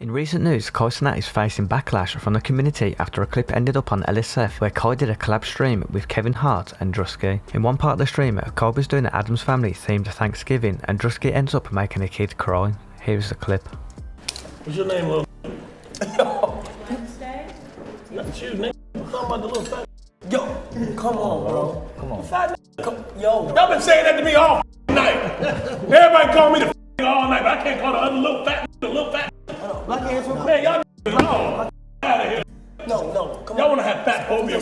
In recent news, Cenat is facing backlash from the community after a clip ended up on LSF where Kai did a collab stream with Cenat and Druski. In one part of the stream, Kai was doing the Addams Family themed Thanksgiving and Druski ends up making a kid cry. Here's the clip. What's your name, little Wednesday? Not you, nigga. I'm talking about the little fat. Yo, come on, bro. Come on. Fat Yo. Y'all been saying that to me all night. Everybody call me the all night, but I can't call the other little fat. Black hands from Man, y'all all out of here. No, come on. Y'all wanna have fat phobia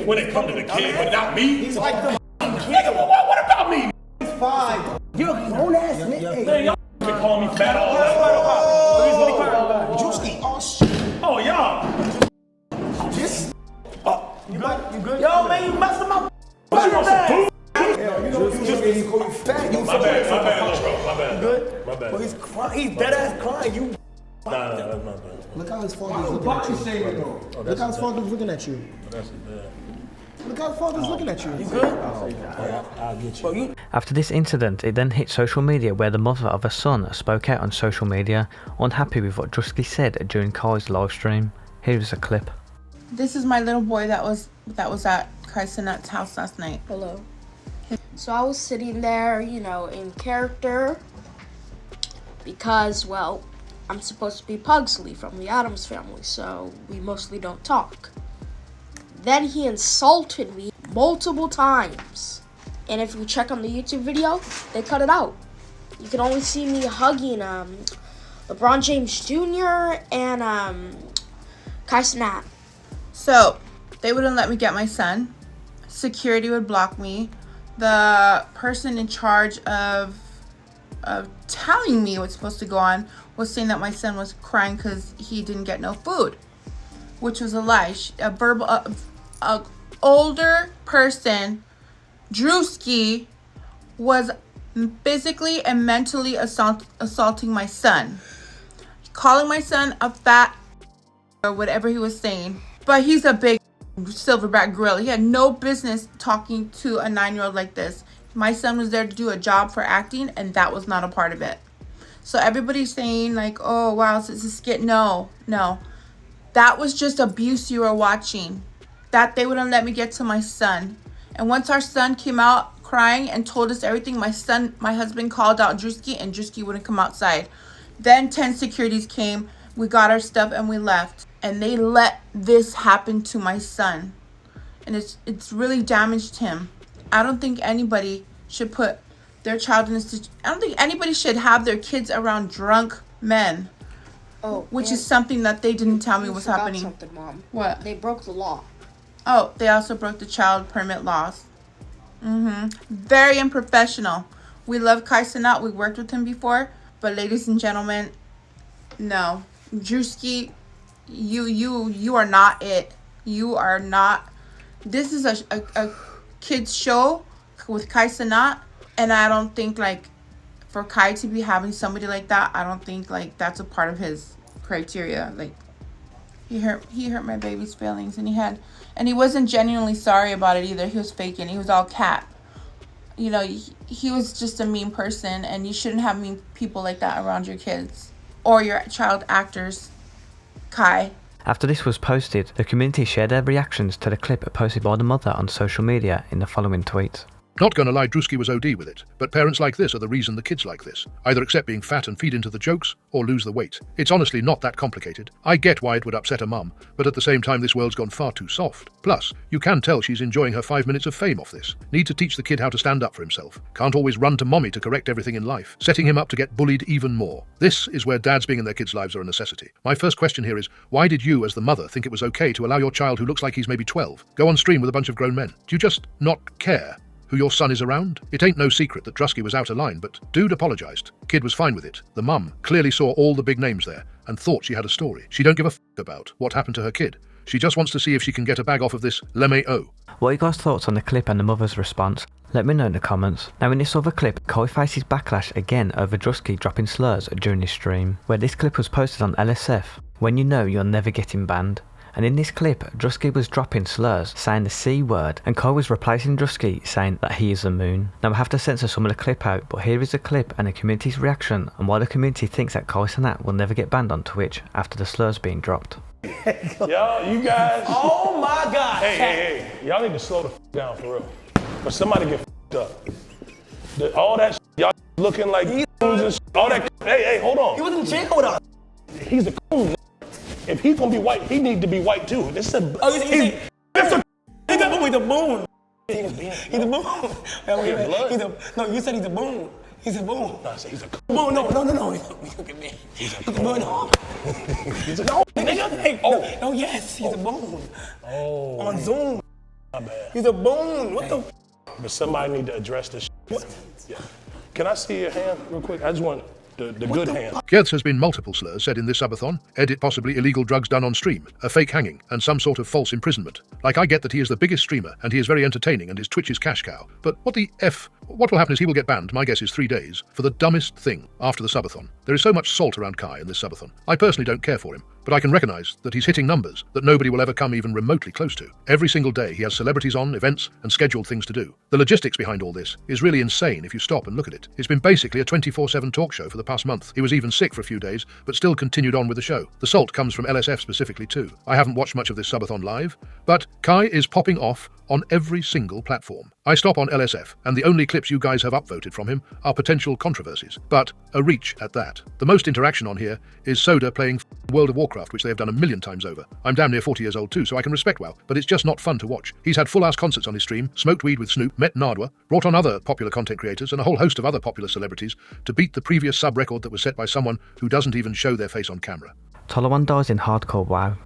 when it come to the kid, but not me? He's like the Nigga, what about me? He's fine. You're a grown ass nigga. Man, y'all been calling me fat all night. Druski, oh shit. Oh, y'all. This? You good? Yo, man, you messed him up. What you want some food? He called you fat. My bad, little bro. My bad. You good? My bad. But he's crying. He's dead ass crying. You. Nah, that's my bad. Look how his father's looking at you. Look how his father's looking at you. That's bad. Look how his father's looking at you. You good? I'll get you. After this incident, it then hit social media where the mother of a son spoke out on social media, unhappy with what Druski said during Kai's live stream. Here's a clip. This is my little boy that was at Cenat's house last night. Hello. So I was sitting there, you know, in character because, well, I'm supposed to be Pugsley from the Addams Family, so we mostly don't talk. Then he insulted me multiple times. And if you check on the YouTube video, they cut it out. You can only see me hugging LeBron James Jr. and Cenat. So they wouldn't let me get my son. Security would block me. The person in charge of telling me what's supposed to go on was saying that my son was crying because he didn't get no food, which was a lie. A older person, Druski, was physically and mentally assaulting my son, calling my son a fat or whatever he was saying. But he's a big silverback gorilla. He had no business talking to a 9-year-old like this. My son was there to do a job for acting, and that was not a part of it. So everybody's saying like, oh wow, it's a skit. No, that was just abuse you were watching. That they wouldn't let me get to my son. And once our son came out crying and told us everything, my husband called out Druski, and Druski wouldn't come outside. Then 10 securities came, we got our stuff and we left. And they let this happen to my son. And it's really damaged him. I don't think anybody should put their child in this situation. I don't think anybody should have their kids around drunk men. Oh, which is something that they didn't tell me was happening. Something, Mom. What? They broke the law. Oh, they also broke the child permit laws. Very unprofessional. We love Cenat. We worked with him before. But ladies and gentlemen, no. Druski, you are not it. You are not. This is a kid's show with Cenat. And I don't think like for Kai to be having somebody like that, I don't think like that's a part of his criteria. Like he hurt my baby's feelings, and he wasn't genuinely sorry about it either. He was faking. He was all cap. You know, he was just a mean person, and you shouldn't have mean people like that around your kids or your child actors. Kai. After this was posted, the community shared their reactions to the clip posted by the mother on social media in the following tweets. Not gonna lie, Druski was OD with it, but parents like this are the reason the kids like this. Either accept being fat and feed into the jokes, or lose the weight. It's honestly not that complicated. I get why it would upset a mum, but at the same time this world's gone far too soft. Plus, you can tell she's enjoying her 5 minutes of fame off this. Need to teach the kid how to stand up for himself. Can't always run to mommy to correct everything in life, setting him up to get bullied even more. This is where dads being in their kids' lives are a necessity. My first question here is, why did you as the mother think it was okay to allow your child who looks like he's maybe 12 go on stream with a bunch of grown men? Do you just not care who your son is around? It ain't no secret that Druski was out of line, but dude apologized. Kid was fine with it. The mum clearly saw all the big names there and thought she had a story. She don't give a about what happened to her kid. She just wants to see if she can get a bag off of this LMAO. What are you guys' thoughts on the clip and the mother's response? Let me know in the comments. Now in this other clip, Kai faces backlash again over Druski dropping slurs during his stream, where this clip was posted on LSF, when you know you're never getting banned. And in this clip, Druski was dropping slurs, saying the C word, and Kai was replacing Druski, saying that he is the moon. Now I have to censor some of the clip out, but here is the clip and the community's reaction, and why the community thinks that Kai Cenat will never get banned on Twitch after the slurs being dropped. Y'all, you guys. Oh my God. Hey. Y'all need to slow the down for real. Or somebody get up. All that y'all looking like coons and all that. Hey, hold on. He was in jail with us. He's a coon. If he's gonna be white, he needs to be white too. This is a. He's a boon. He's a boon. No, you said he's a boon. He's a boon. No, I said he's a coon. Boon. No. Look at me. He's a boon. He's a no, nigga. No, yes, he's a boon. Oh. On Zoom. My bad. He's a boon. What the? But somebody need to address this. What? Yeah. Can I see your hand real quick? I just want the good hand. Yes, has been multiple slurs said in this subathon. Edit possibly illegal drugs done on stream, a fake hanging, and some sort of false imprisonment. Like, I get that he is the biggest streamer, and he is very entertaining, and his Twitch is cash cow. But what the F? What will happen is he will get banned, my guess is 3 days, for the dumbest thing after the subathon. There is so much salt around Kai in this subathon. I personally don't care for him, but I can recognise that he's hitting numbers that nobody will ever come even remotely close to. Every single day he has celebrities on, events, and scheduled things to do. The logistics behind all this is really insane if you stop and look at it. It's been basically a 24/7 talk show for the past month. He was even sick for a few days, but still continued on with the show. The salt comes from LSF specifically too. I haven't watched much of this subathon live, but Kai is popping off on every single platform. I stop on LSF, and the only clips you guys have upvoted from him are potential controversies, but a reach at that. The most interaction on here is Soda playing World of Warcraft, which they have done a million times over. I'm damn near 40 years old too, so I can respect WoW, but it's just not fun to watch. He's had full-ass concerts on his stream, smoked weed with Snoop, met Nardwa, brought on other popular content creators and a whole host of other popular celebrities to beat the previous sub record that was set by someone who doesn't even show their face on camera. Tolawan dies in hardcore WoW.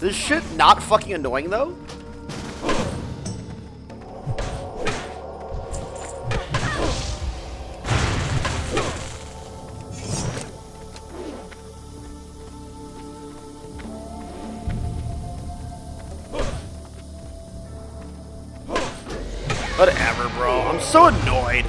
This shit not fucking annoying though? Whatever, bro. I'm so annoyed.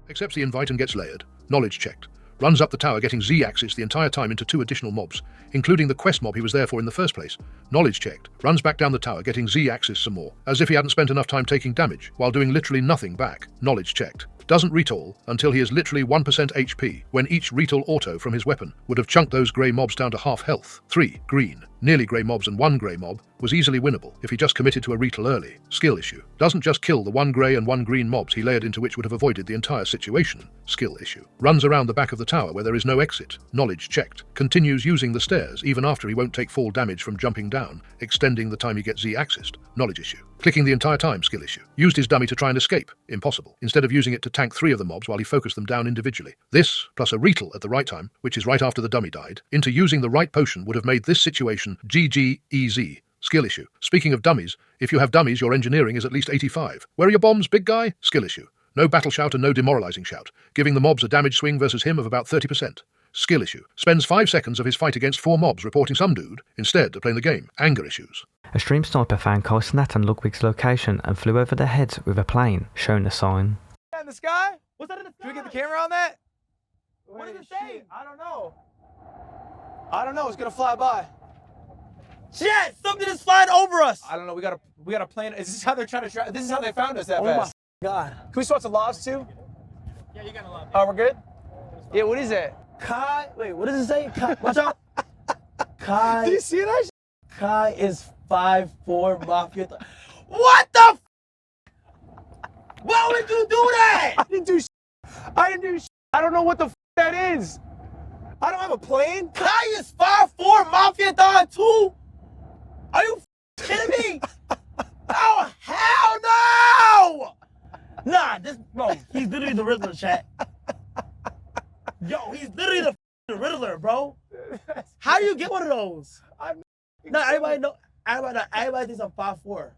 Accepts the invite and gets layered. Knowledge checked. Runs up the tower getting Z-axis the entire time into 2 additional mobs, including the quest mob he was there for in the first place. Knowledge checked. Runs back down the tower getting Z-axis some more, as if he hadn't spent enough time taking damage, while doing literally nothing back. Knowledge checked. Doesn't retool until he is literally 1% HP, when each retool auto from his weapon would have chunked those grey mobs down to half health. 3. Green. Nearly grey mobs and 1 grey mob was easily winnable if he just committed to a retool early. Skill issue. Doesn't just kill the 1 grey and 1 green mobs he layered into which would have avoided the entire situation. Skill issue. Runs around the back of the tower where there is no exit. Knowledge checked. Continues using the stairs even after he won't take fall damage from jumping down, extending the time he gets Z-axised. Knowledge issue. Clicking the entire time. Skill issue. Used his dummy to try and escape. Impossible. Instead of using it to tank 3 of the mobs while he focused them down individually. This, plus a retool at the right time, which is right after the dummy died, into using the right potion would have made this situation GG easy. Skill issue. Speaking of dummies, if you have dummies, your engineering is at least 85. Where are your bombs, big guy? Skill issue. No battle shout and no demoralizing shout, giving the mobs a damage swing versus him of about 30%. Skill issue. Spends 5 seconds of his fight against 4 mobs reporting some dude, instead of playing the game. Anger issues. A stream sniper found Kai Cenat and Ludwig's location and flew over their heads with a plane, showing the sign. In the sky? What's that in the sky? Can we get the camera on that? What does it say? I don't know. I don't know. It's gonna fly by. Shit! Something is flying over us! I don't know. We got a plan. Is this how they're trying to try? This is how they found us that fast. Oh my God. Can we swap some lobs too? Yeah, you got a lot. Oh, we're good? Yeah, what is that? Kai, wait, what does it say? Kai, watch out. Kai. Do you see that? Kai is 5'4" Mafia. What the f? Why would you do that? I didn't do shit. I don't know what the f that is. I don't have a plane. Kai is 5'4" Mafia Don too? Are you kidding me? Oh, hell no! Nah, this, bro, he's literally the Riddler, chat. Yo, he's literally the Riddler, bro. How do you get one of those? No, everybody thinks I'm 5'4".